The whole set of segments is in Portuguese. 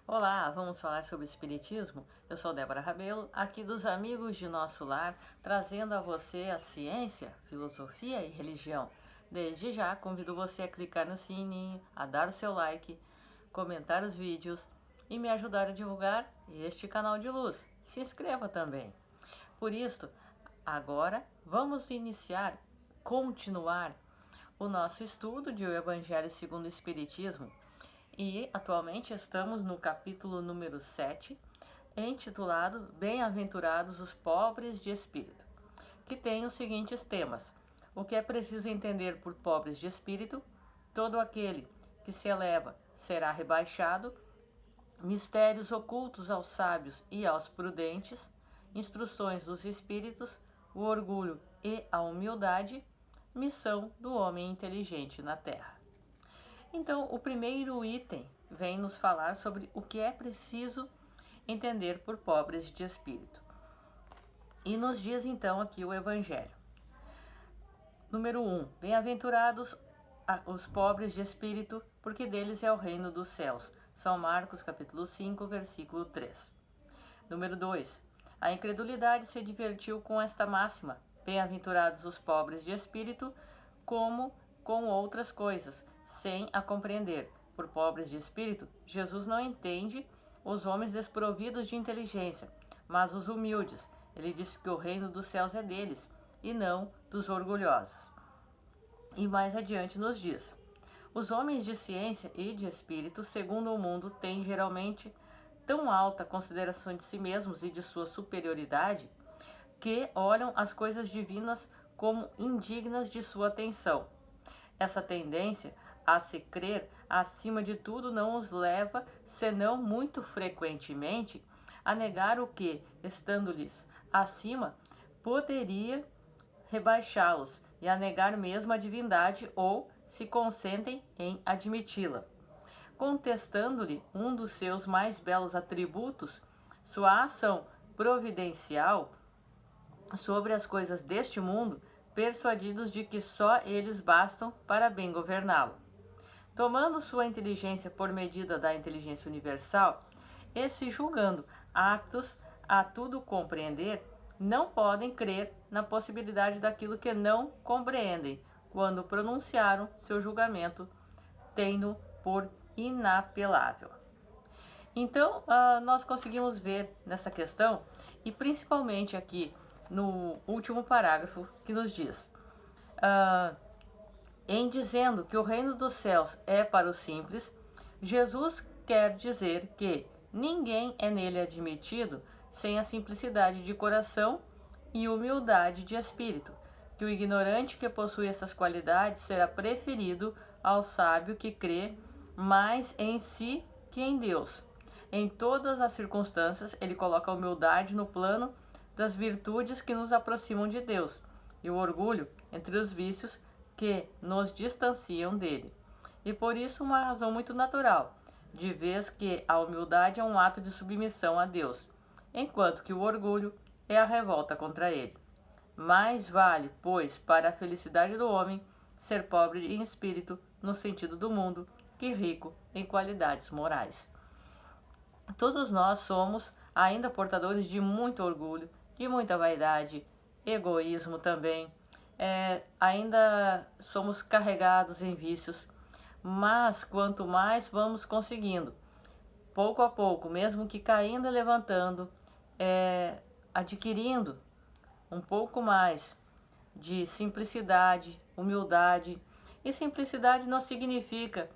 Olá, vamos falar sobre Espiritismo? Eu sou Débora Rabelo, aqui dos Amigos de Nosso Lar, trazendo a você a ciência, filosofia e religião. Desde já, convido você a clicar no sininho, a dar o seu like, comentar os vídeos e me ajudar a divulgar este canal de luz. Se inscreva também. Por isso, agora vamos continuar o nosso estudo de O Evangelho segundo o Espiritismo. E atualmente estamos no capítulo número 7, intitulado Bem-aventurados os pobres de espírito, que tem os seguintes temas: o que é preciso entender por pobres de espírito, todo aquele que se eleva será rebaixado, mistérios ocultos aos sábios e aos prudentes, instruções dos espíritos, o orgulho e a humildade, missão do homem inteligente na Terra. Então, o primeiro item vem nos falar sobre o que é preciso entender por pobres de espírito. E nos diz então aqui o Evangelho. Número 1. Bem-aventurados os pobres de espírito, porque deles é o reino dos céus. São Marcos capítulo 5, versículo 3. Número 2. A incredulidade se divertiu com esta máxima: bem-aventurados os pobres de espírito, como com outras coisas, sem a compreender. Por pobres de espírito, Jesus não entende os homens desprovidos de inteligência, mas os humildes. Ele diz que o reino dos céus é deles, e não dos orgulhosos. E mais adiante nos diz: os homens de ciência e de espírito, segundo o mundo, têm geralmente tão alta consideração de si mesmos e de sua superioridade, que olham as coisas divinas como indignas de sua atenção. Essa tendência a se crer acima de tudo não os leva, senão muito frequentemente, a negar o que, estando-lhes acima, poderia rebaixá-los e a negar mesmo a divindade ou se consentem em admiti-la. Contestando-lhe um dos seus mais belos atributos, sua ação providencial sobre as coisas deste mundo, persuadidos de que só eles bastam para bem governá-lo. Tomando sua inteligência por medida da inteligência universal, e se julgando aptos a tudo compreender, não podem crer na possibilidade daquilo que não compreendem, quando pronunciaram seu julgamento, tendo por inapelável. Então, nós conseguimos ver nessa questão, e principalmente aqui no último parágrafo, que nos diz: em dizendo que o reino dos céus é para os simples, Jesus quer dizer que ninguém é nele admitido sem a simplicidade de coração e humildade de espírito, que o ignorante que possui essas qualidades será preferido ao sábio que crê mais em si que em Deus. Em todas as circunstâncias, ele coloca a humildade no plano das virtudes que nos aproximam de Deus e o orgulho entre os vícios que nos distanciam dele. E por isso uma razão muito natural, de vez que a humildade é um ato de submissão a Deus, enquanto que o orgulho é a revolta contra ele. Mais vale, pois, para a felicidade do homem, ser pobre em espírito, no sentido do mundo, que rico em qualidades morais. Todos nós somos ainda portadores de muito orgulho, de muita vaidade, egoísmo também. Ainda somos carregados em vícios, mas quanto mais vamos conseguindo, pouco a pouco, mesmo que caindo e levantando, adquirindo um pouco mais de simplicidade, humildade. E simplicidade não significa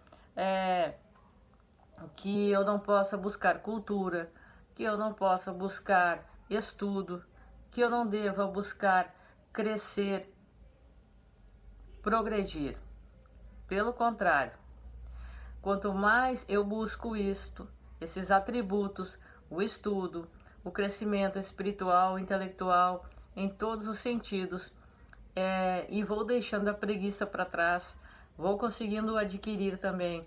que eu não possa buscar cultura, que eu não possa buscar estudo, que eu não deva buscar crescer, progredir. Pelo contrário, quanto mais eu busco esses atributos, o estudo, o crescimento espiritual, intelectual, em todos os sentidos, e vou deixando a preguiça para trás, vou conseguindo adquirir também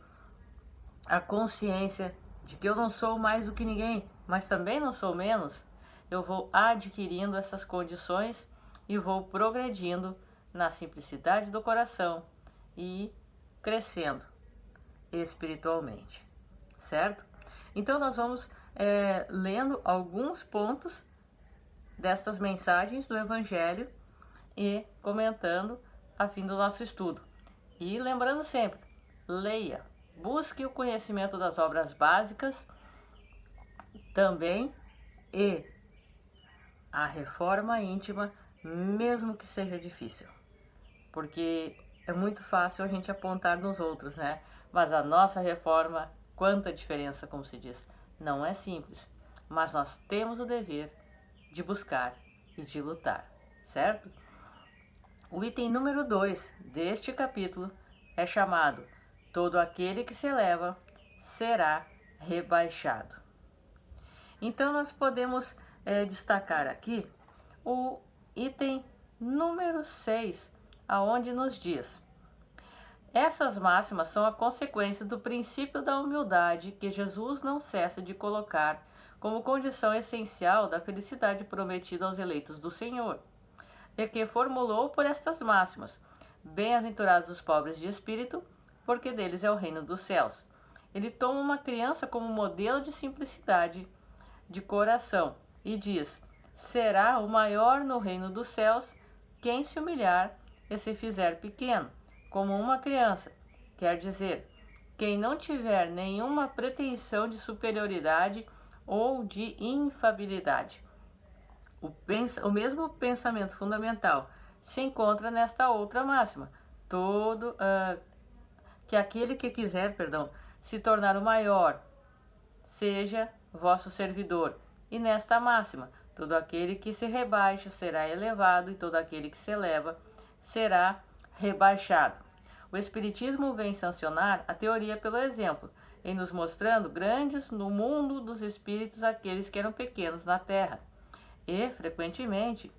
a consciência de que eu não sou mais do que ninguém, mas também não sou menos, eu vou adquirindo essas condições e vou progredindo na simplicidade do coração e crescendo espiritualmente, certo? Então nós vamos lendo alguns pontos destas mensagens do Evangelho e comentando a fim do nosso estudo. E lembrando sempre, leia, busque o conhecimento das obras básicas também e a reforma íntima, mesmo que seja difícil. Porque é muito fácil a gente apontar nos outros, né? Mas a nossa reforma, quanta diferença, como se diz. Não é simples, mas nós temos o dever de buscar e de lutar, certo? O item número 2 deste capítulo é chamado Todo aquele que se eleva será rebaixado. Então nós podemos destacar aqui o item número 6, aonde nos diz: essas máximas são a consequência do princípio da humildade que Jesus não cessa de colocar como condição essencial da felicidade prometida aos eleitos do Senhor, e que formulou por estas máximas: bem-aventurados os pobres de espírito, porque deles é o reino dos céus. Ele toma uma criança como modelo de simplicidade de coração e diz: será o maior no reino dos céus quem se humilhar e se fizer pequeno, como uma criança. Quer dizer, quem não tiver nenhuma pretensão de superioridade ou de infabilidade. O mesmo pensamento fundamental se encontra nesta outra máxima: que aquele que quiser, se tornar o maior, seja vosso servidor. E nesta máxima: todo aquele que se rebaixa será elevado, e todo aquele que se eleva será rebaixado. O Espiritismo vem sancionar a teoria pelo exemplo, em nos mostrando grandes no mundo dos espíritos aqueles que eram pequenos na terra, e, frequentemente,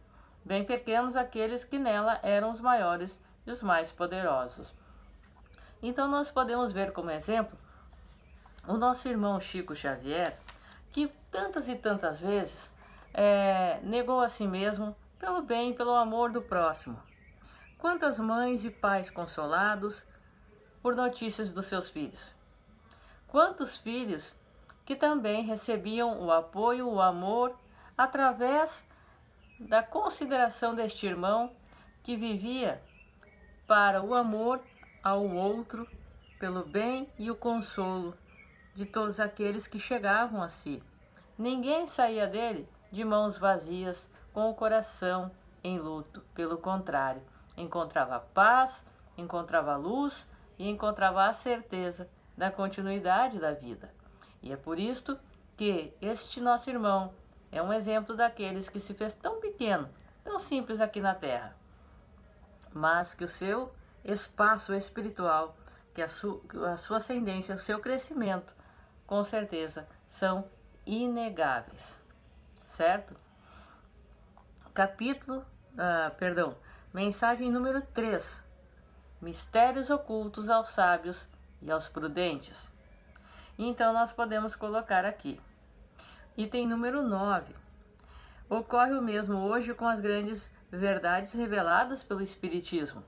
bem pequenos aqueles que nela eram os maiores e os mais poderosos. Então nós podemos ver como exemplo o nosso irmão Chico Xavier, que tantas e tantas vezes negou a si mesmo pelo bem e pelo amor do próximo. Quantas mães e pais consolados por notícias dos seus filhos? Quantos filhos que também recebiam o apoio, o amor, através da consideração deste irmão que vivia para o amor ao outro, pelo bem e o consolo de todos aqueles que chegavam a si. Ninguém saía dele de mãos vazias, com o coração em luto. Pelo contrário, encontrava paz, encontrava luz e encontrava a certeza da continuidade da vida. E é por isto que este nosso irmão é um exemplo daqueles que se fez tão pequeno, tão simples aqui na Terra, mas que o seu espaço espiritual, que a sua ascendência, o seu crescimento, com certeza, são inegáveis, certo? Mensagem número 3. Mistérios ocultos aos sábios e aos prudentes. Então nós podemos colocar aqui. Item número 9. Ocorre o mesmo hoje com as grandes verdades reveladas pelo Espiritismo.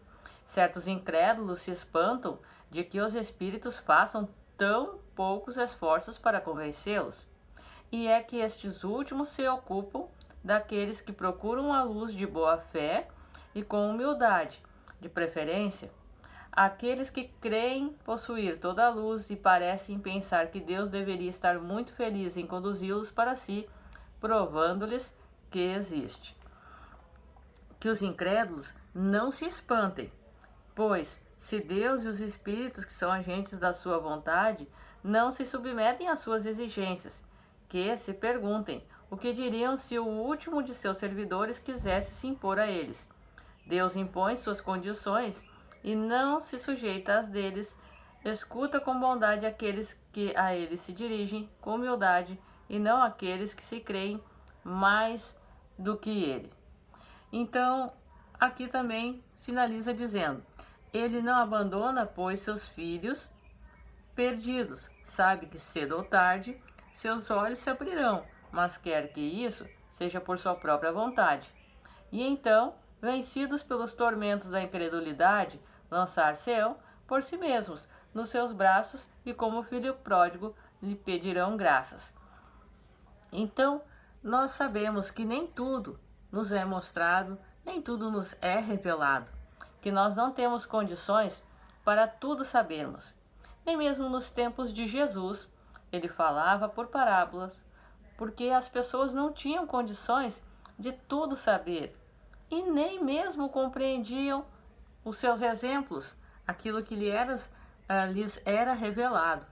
Certos incrédulos se espantam de que os espíritos façam tão poucos esforços para convencê-los. E é que estes últimos se ocupam daqueles que procuram a luz de boa fé e com humildade, de preferência, aqueles que creem possuir toda a luz e parecem pensar que Deus deveria estar muito feliz em conduzi-los para si, provando-lhes que existe. Que os incrédulos não se espantem, pois se Deus e os espíritos que são agentes da sua vontade não se submetem às suas exigências, que se perguntem o que diriam se o último de seus servidores quisesse se impor a eles. Deus impõe suas condições e não se sujeita às deles, escuta com bondade aqueles que a ele se dirigem com humildade e não aqueles que se creem mais do que ele. Então, aqui também finaliza dizendo: ele não abandona, pois, seus filhos perdidos. Sabe que cedo ou tarde seus olhos se abrirão, mas quer que isso seja por sua própria vontade. E então, vencidos pelos tormentos da incredulidade, lançar-se-ão por si mesmos nos seus braços e como filho pródigo lhe pedirão graças. Então, nós sabemos que nem tudo nos é mostrado, nem tudo nos é revelado, que nós não temos condições para tudo sabermos. Nem mesmo nos tempos de Jesus, ele falava por parábolas, porque as pessoas não tinham condições de tudo saber e nem mesmo compreendiam os seus exemplos, aquilo que lhes era revelado.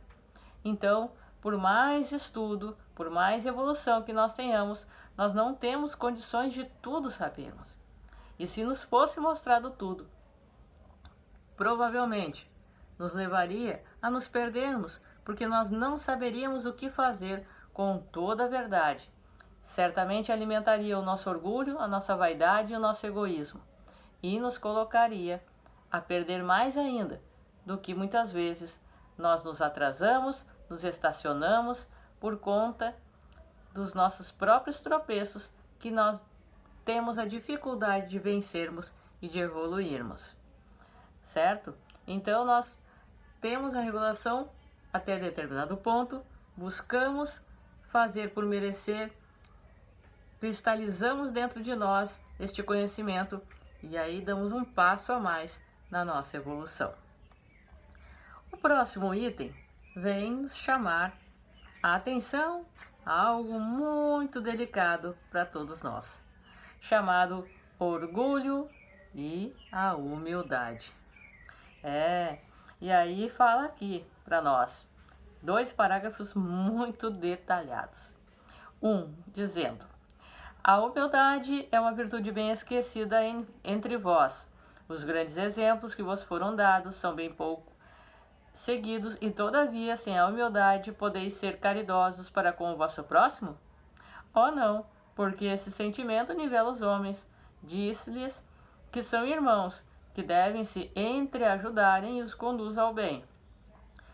Então, por mais estudo, por mais evolução que nós tenhamos, nós não temos condições de tudo sabermos. E se nos fosse mostrado tudo, provavelmente nos levaria a nos perdermos, porque nós não saberíamos o que fazer com toda a verdade. Certamente alimentaria o nosso orgulho, a nossa vaidade e o nosso egoísmo, e nos colocaria a perder mais ainda do que muitas vezes nós nos atrasamos, nos estacionamos por conta dos nossos próprios tropeços que nós temos a dificuldade de vencermos e de evoluirmos. Certo? Então nós temos a revelação até determinado ponto, buscamos fazer por merecer, cristalizamos dentro de nós este conhecimento e aí damos um passo a mais na nossa evolução. O próximo item vem nos chamar a atenção a algo muito delicado para todos nós, chamado orgulho e a humildade. E aí fala aqui para nós 2 parágrafos muito detalhados. Dizendo: a humildade é uma virtude bem esquecida entre vós. Os grandes exemplos que vos foram dados são bem pouco seguidos, e todavia, sem a humildade, podeis ser caridosos para com o vosso próximo? Oh, não, porque esse sentimento nivela os homens. Diz-lhes que são irmãos, que devem se entreajudarem e os conduz ao bem.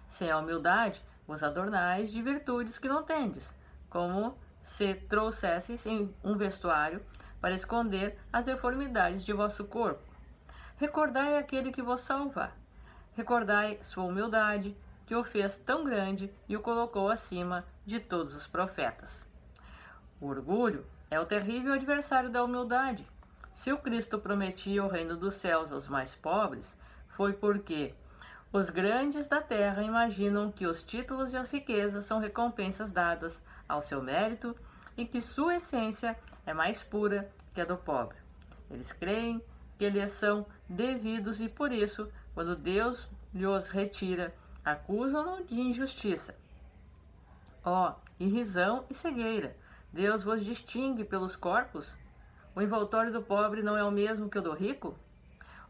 Sem a humildade, vos adornais de virtudes que não tendes, como se trouxesseis em um vestuário para esconder as deformidades de vosso corpo. Recordai aquele que vos salva. Recordai sua humildade, que o fez tão grande e o colocou acima de todos os profetas. O orgulho é o terrível adversário da humildade. Se o Cristo prometia o reino dos céus aos mais pobres, foi porque os grandes da terra imaginam que os títulos e as riquezas são recompensas dadas ao seu mérito e que sua essência é mais pura que a do pobre. Eles creem que lhes são devidos e, por isso, quando Deus lhes retira, acusam-no de injustiça. Irrisão e cegueira! Deus vos distingue pelos corpos? O envoltório do pobre não é o mesmo que o do rico?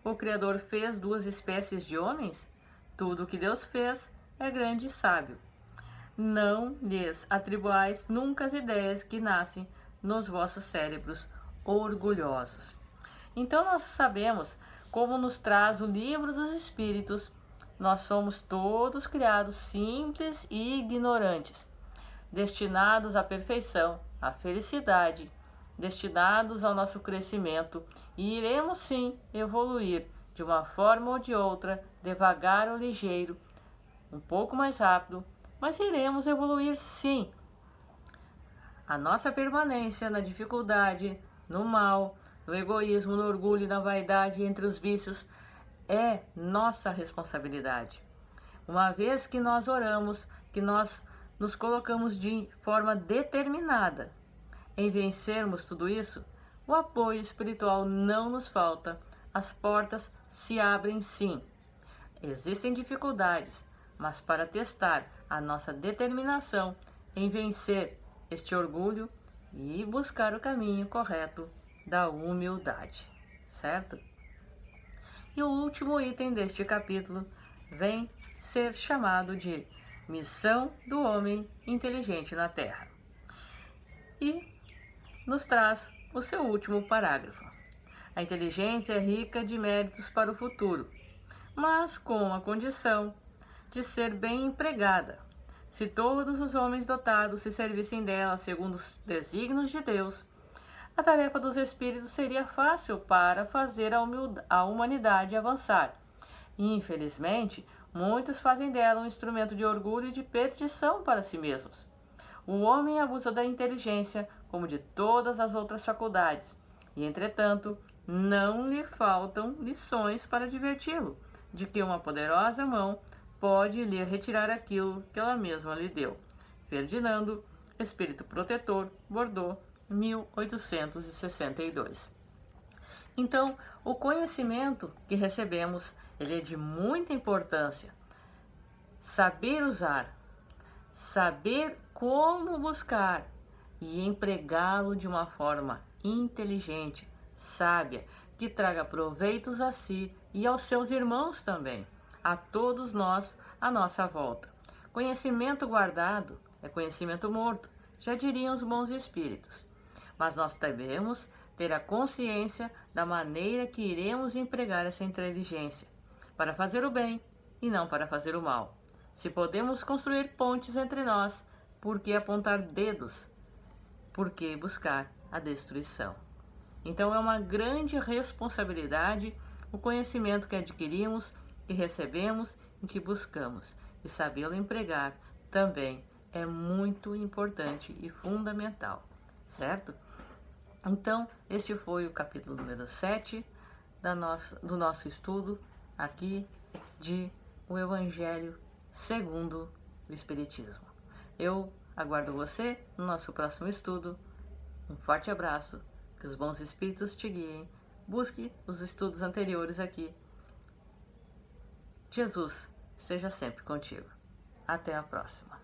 O Criador fez 2 espécies de homens? Tudo o que Deus fez é grande e sábio. Não lhes atribuais nunca as ideias que nascem nos vossos cérebros orgulhosos. Então nós sabemos, como nos traz o livro dos Espíritos, nós somos todos criados simples e ignorantes, destinados à perfeição, à felicidade, destinados ao nosso crescimento, e iremos sim evoluir de uma forma ou de outra, devagar ou ligeiro, um pouco mais rápido, mas iremos evoluir sim. A nossa permanência na dificuldade, no mal, no egoísmo, no orgulho e na vaidade entre os vícios é nossa responsabilidade. Uma vez que nós oramos, que nós nos colocamos de forma determinada em vencermos tudo isso, o apoio espiritual não nos falta, as portas se abrem sim. Existem dificuldades, mas para testar a nossa determinação em vencer este orgulho e buscar o caminho correto da humildade, certo? E o último item deste capítulo vem ser chamado de Missão do Homem Inteligente na Terra. E nos traz o seu último parágrafo. A inteligência é rica de méritos para o futuro, mas com a condição de ser bem empregada. Se todos os homens dotados se servissem dela segundo os desígnios de Deus, a tarefa dos espíritos seria fácil para fazer a humanidade avançar E, infelizmente, muitos fazem dela um instrumento de orgulho e de perdição para si mesmos. O homem abusa da inteligência como de todas as outras faculdades, e, entretanto, não lhe faltam lições para diverti-lo, de que uma poderosa mão pode lhe retirar aquilo que ela mesma lhe deu. Ferdinando, Espírito Protetor, Bordeaux, 1862. Então, o conhecimento que recebemos, ele é de muita importância. Saber usar, saber como buscar e empregá-lo de uma forma inteligente, sábia, que traga proveitos a si e aos seus irmãos também, a todos nós à nossa volta. Conhecimento guardado é conhecimento morto, já diriam os bons espíritos. Mas nós devemos ter a consciência da maneira que iremos empregar essa inteligência, para fazer o bem e não para fazer o mal. Se podemos construir pontes entre nós, por que apontar dedos? Por que buscar a destruição? Então é uma grande responsabilidade o conhecimento que adquirimos, que recebemos e que buscamos. E sabê-lo empregar também é muito importante e fundamental, certo? Então, este foi o capítulo número 7 do nosso estudo aqui de o Evangelho segundo o Espiritismo. Eu aguardo você no nosso próximo estudo. Um forte abraço, que os bons espíritos te guiem. Busque os estudos anteriores aqui. Jesus seja sempre contigo. Até a próxima.